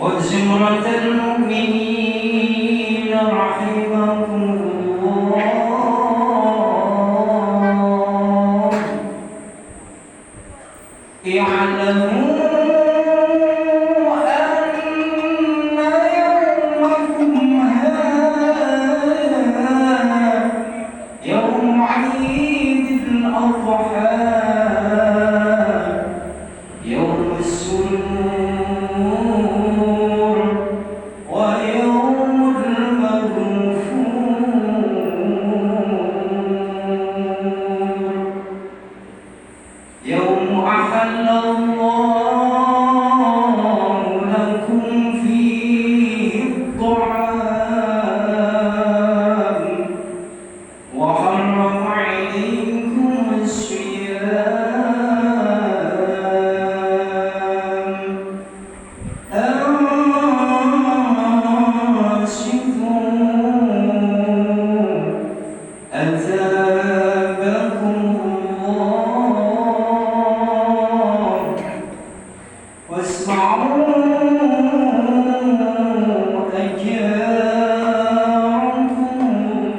وزمرة المؤمنين رحمكم الله اعلموا أن يومكم هذا يوم عيد الأضحى يوم السرور ويوم المغفور يوم أحل الله لكم فيه الطعام وحرم عليكم الصيام أنصتوا أثابكم الله واسمعوا أجاركم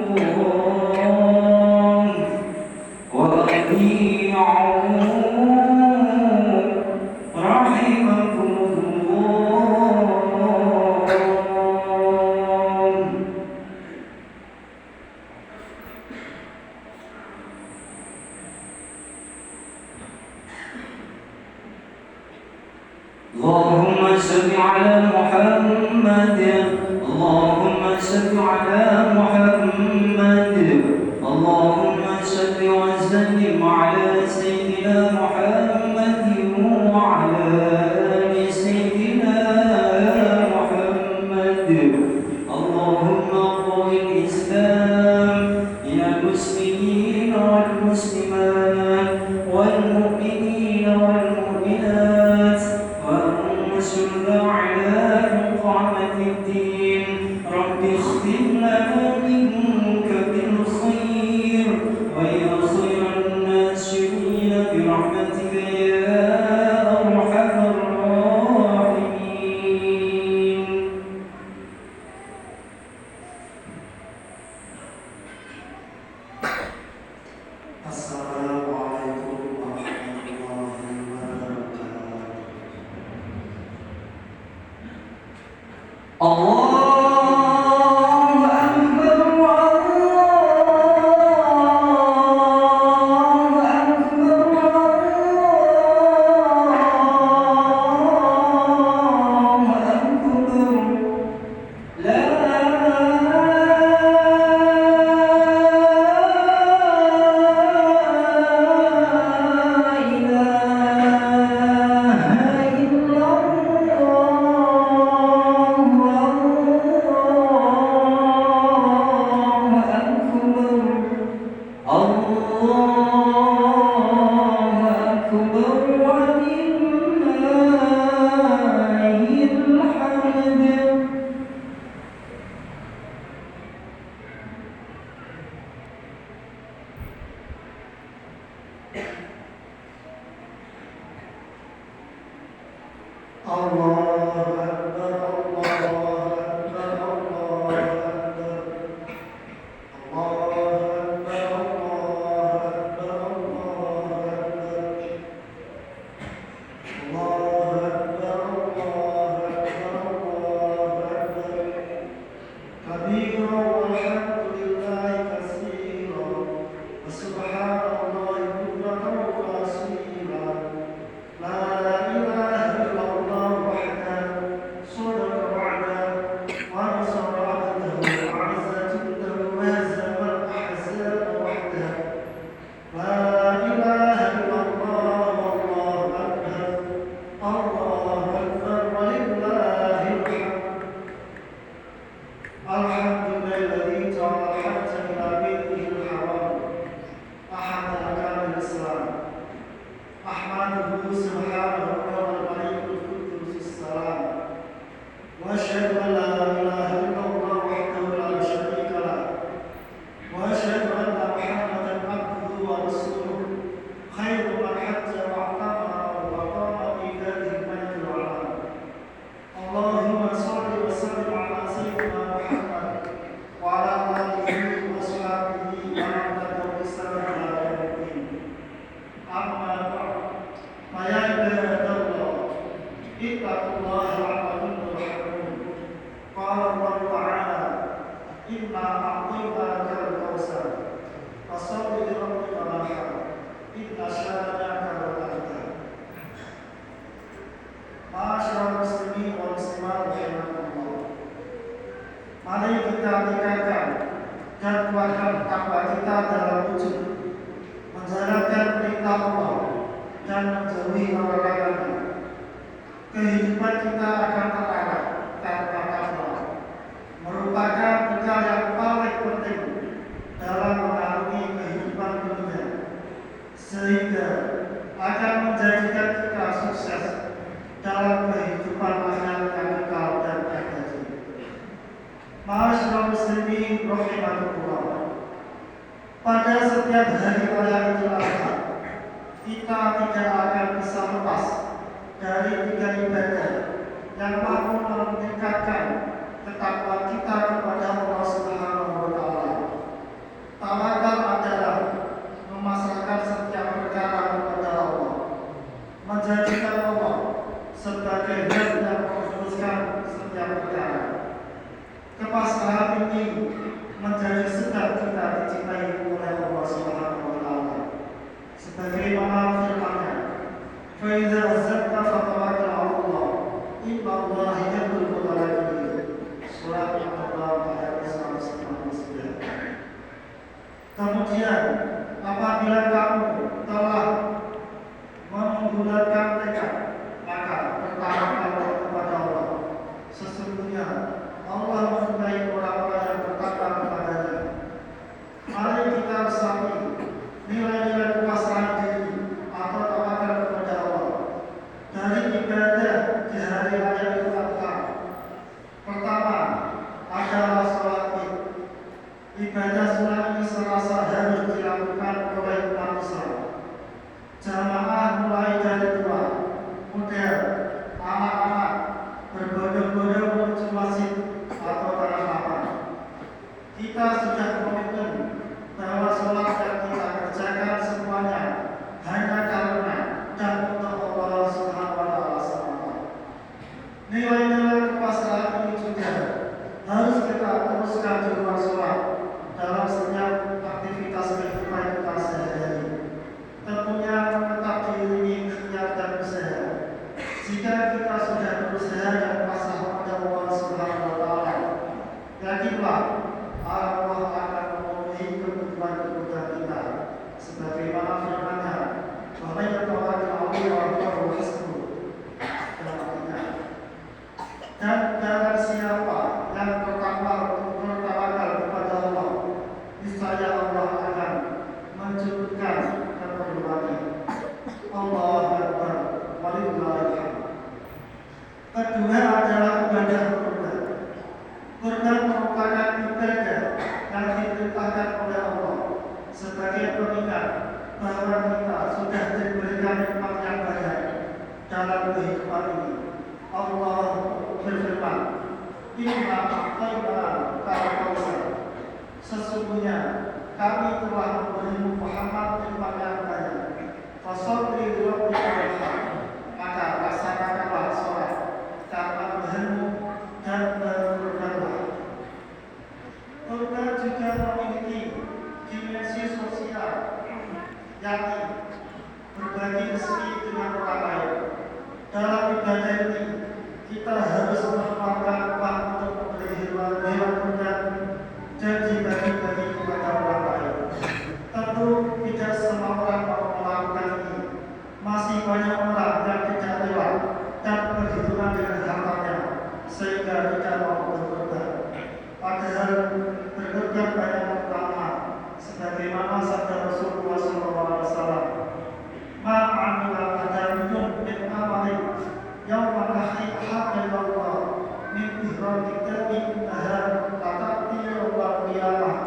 الله وأطيعوا رحمكم الله اللهم صل على محمد اللهم صل على محمد اللهم صل وسلم على سيدنا محمد وعلى آل سيدنا محمد اللهم قوي الإسلام إلى المسلمين والمسلمات والمؤمنين والمؤمنات وانصرنا على إقامة الدين رب اختم لنا منك بالخير ويا خير الناصرين برحمتك يا أرحم الراحمين. Assalamualaikum warahmatullahi wabarakatuh. Allahu Akbar, Allahu Akbar, Allahu Akbar. La خير من حج واعتمر menjauhi larangannya. Kehidupan kita akan terarah tanpa takwa, merupakan bekal yang paling penting dalam mengarungi kehidupan dunia, sehingga akan menjadikan kita sukses dalam kehidupan akhirat yang kekal dan abadi. Ma'asyiral muslimin rahimakumullah. Pada setiap hari raya Idul Adha, kita tidak akan bisa lepas dari 3 ibadah yang mampu meningkatkan ketakwaan kita kepada Allah Subhanahu wa Ta'ala. Tawakal adalah memasrahkan setiap perkara kepada Allah, menjadikan Allah sebagai zat yang memutuskan setiap perkara. Kepasrahan ini menjadi sebab kita dicintai oleh Allah Subhanahu wa Ta'ala. Sebagaimana firman-Nya, "Fa idza azabta fatawakkal 'ala Allah, inna Allaha yuhibbul mutawakkilin." Surat Al-Baqarah ayat 159. Kemudian, apabila kamu telah menggunakan tekad, maka bertawakallah kepada Allah. Sesungguhnya Allah menyukai orang-orang yang bertakwa kepadanya. Mari kita resapi nilai-nilai kepasrahan diri atau tawakal kepada Allah dari ibadah di hari raya Idul Adha. Pertama adalah sholat Id. Ibadah sunnah ini serasa harus dilakukan oleh umat Islam. Jamaah mulai dari tua, muda, anak-anak berbondong-bondong menuju masjid atau tanah lapang. Kita sudah komitmen bahwa sholat yang kita kerjakan semuanya hanya karena dan untuk Allah Subhanahu wa Ta'ala semata. Nilai-nilai kepasrahan ini juga harus kita teruskan di luar sholat dalam setiap aktivitas kehidupan kita sehari-hari. Tentunya tetap diiringi ikhtiar dan usaha. Jika kita sudah berusaha dan pasrah pada Allah Subhanahu wa Ta'ala, yakinlah Allah akan memenuhi kebutuhan kita. Sebagaimana firman-Nya, "Wa may yatawakkal 'ala Allah fa huwa hasbuh." Dan barang siapa yang bertawakal kepada Allah, niscaya Allah akan mencukupkan keperluannya. Allahu Akbar, walillahil hamd. Kedua adalah ibadah kurban. Kurban merupakan ibadah yang diperintahkan oleh Allah sebagai pengingat bahwa kita sudah diberikan nikmat yang banyak dalam kehidupan ini. Allah berfirman, "Inna a'tayna kal-kautsar." Sesungguhnya kami telah memberimu Muhammad nikmat yang banyak. Fasholli li rabbika wanhar. Maka laksanakanlah sholat karena Tuhanmu dan berkurbanlah. Kurban juga memiliki dimensi sosial, yakni berbagi rezeki dengan orang lain. Dalam ibadah ini kita harus mengeluarkan uang untuk membeli hewan kurban dan dibagi-bagi kepada orang lain. Tentu tidak semua orang mau melakukan ini. Masih banyak orang yang tidak lewat dan berhitungan dengan hartanya sehingga tidak mau berkorban. Padahal berkorban banyak manfaat, sebagaimana sabda Rasulullah SAW, "Ma'amila adamiyun min amalin yawman ahad Allah min ihram diktabi ahad tatati Allah qiyamah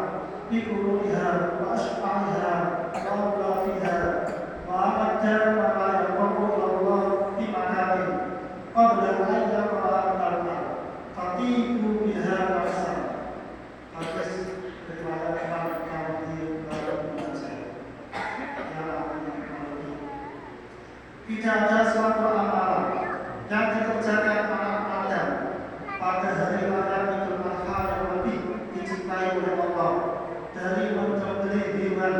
bikuruliha wa ash'aiha wa awlafiha wa amadda wa la yakubu Allah bimakamin qabla ayya qa'amalna fatiku biha nafsan." Hadis riwayat Imam Bukhari dan Muslim. Tidak ada suatu amalan yang dikerjakan anak Adam pada hari raya Idul Adha yang lebih dicintai oleh Allah dari menyembelih hewan,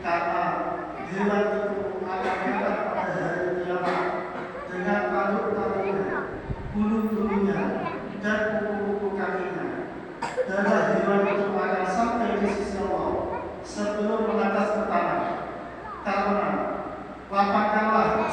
karena hewan itu akan datang pada hari kiamat dengan tanduk-tanduknya, bulu-bulunya, dan kuku-kuku kakinya. Darah hewan itu akan sampai di sisi Allah sebelum menetes ke tanah. Karena lapangkanlah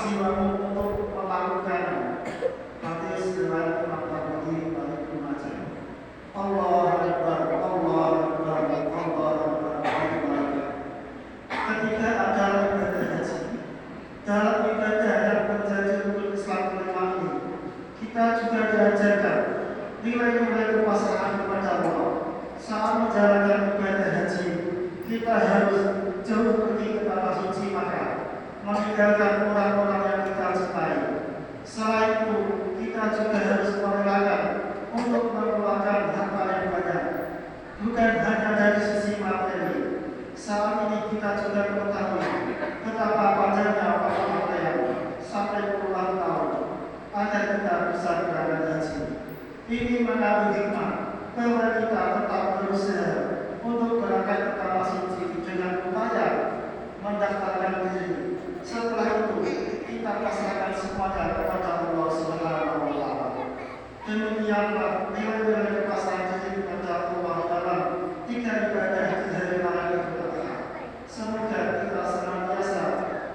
jauh pergi ke tanah suci Makkah, meninggalkan orang-orang yang kita cintai. Selain itu, kita juga harus merelakan untuk mengeluarkan harta yang banyak, bukan hanya dari sisi materi. Saat ini kita juga mengetahui betapa panjangnya waktu antrean sampai puluhan tahun agar kita bisa berangkat haji. Ini mengandung hikmah bahwa kita tetap berusaha untuk berangkat ke tanah suci dengan upaya mendaftarkan diri. Setelah itu, kita pasrahkan semuanya kepada Allah Subhanahu wa Ta'ala. Demikianlah nilai-nilai kepasrahan diri kepada Allah dalam 3 ibadah di hari raya Idul Adha. Semoga kita senantiasa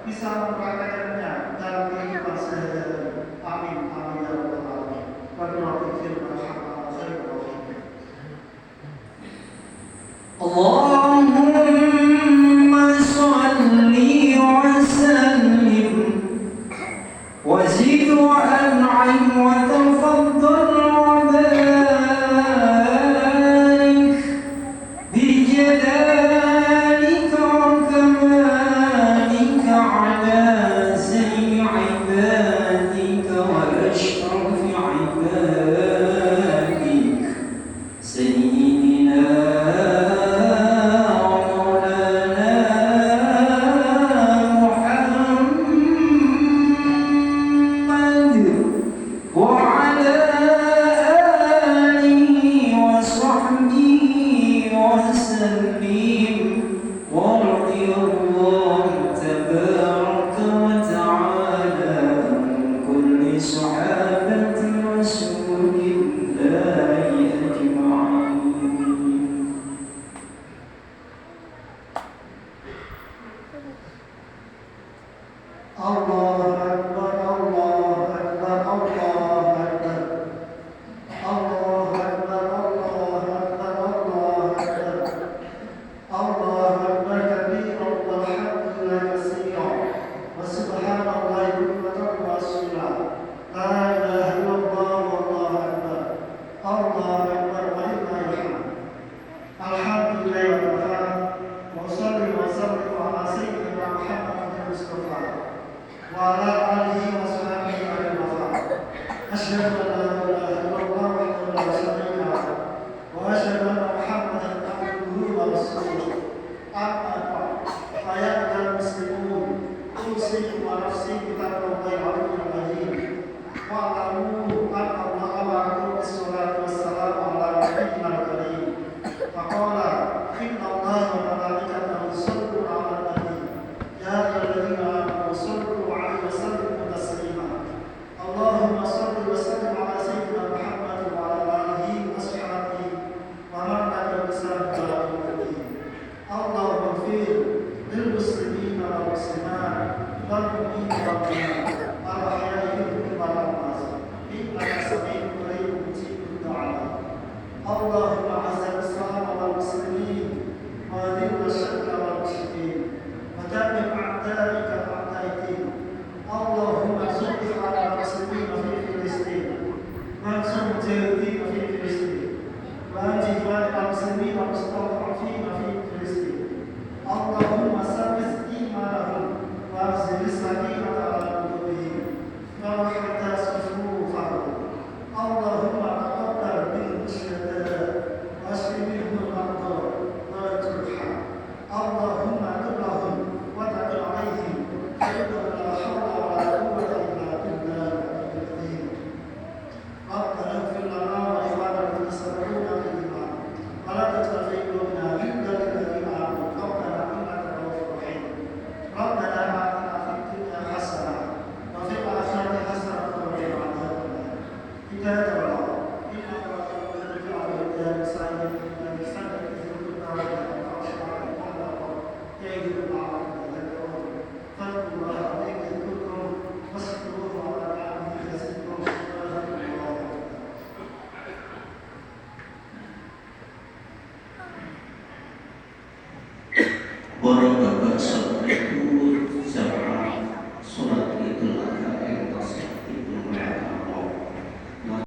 bisa mempraktikkannya dalam kehidupan sehari-hari. Amin, amin ya rabbal alamin. Wabillahi taufiq wal hidayah. Allahumma salli wa sallim wa zid wa an'im wa tafaddal wa barik bi jalalika wa kamalika ala sayyi ibadika wa ashrafi ibadik sayyidina Barakah